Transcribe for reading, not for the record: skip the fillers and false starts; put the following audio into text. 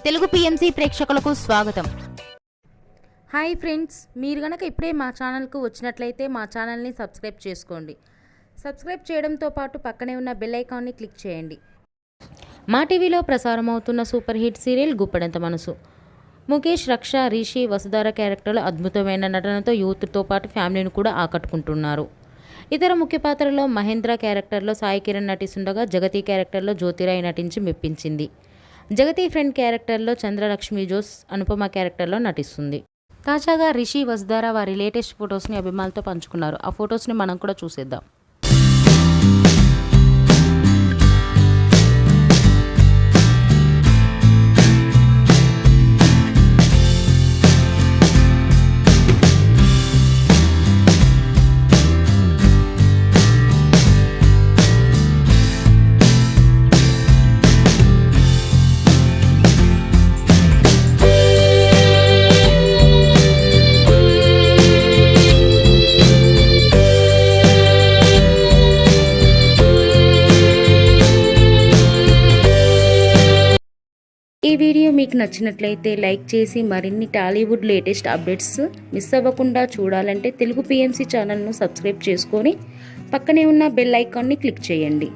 Telugu PMC ప్రేక్షకులకు స్వాగతం. Hi friends, మీరు గనక ఇప్పుడే మా ఛానల్కు వచ్చినట్లయితే మా ఛానల్ని సబ్స్క్రైబ్ చేసుకోండి. సబ్స్క్రైబ్ చేయడంతో పాటు పక్కనే ఉన్న బెల్ ఐకాన్ని క్లిక్ చేయండి. మా టీవీలో ప్రసారం అవుతున్న సూపర్ హిట్ సీరియల్ గుప్పెడంత మనసు. ముఖేష్, రక్ష, రిషి, వసుధార క్యారెక్టర్లు అద్భుతమైన నటనతో యూత్తో పాటు ఫ్యామిలీని కూడా ఆకట్టుకుంటున్నారు. ఇతర ముఖ్య పాత్రలో మహేంద్ర క్యారెక్టర్లో సాయి కిరణ్ నటిస్తుండగా జగతి క్యారెక్టర్లో జ్యోతిరాయ్ నటించి మెప్పించింది. జగతి ఫ్రెండ్ క్యారెక్టర్లో చంద్రలక్ష్మి జోస్ అనుపమ క్యారెక్టర్లో నటిస్తుంది. తాజాగా రిషి, వసుధార వారి లేటెస్ట్ ఫొటోస్ని అభిమానులతో పంచుకున్నారు. ఆ ఫొటోస్ని మనం కూడా చూసేద్దాం. ఈ వీడియో మీకు నచ్చినట్లయితే లైక్ చేసి మరిన్ని టాలీవుడ్ లేటెస్ట్ అప్డేట్స్ మిస్ అవ్వకుండా చూడాలంటే తెలుగు పిఎంసి ఛానల్ను సబ్స్క్రైబ్ చేసుకొని పక్కనే ఉన్న బెల్ ఐకాన్ని క్లిక్ చేయండి.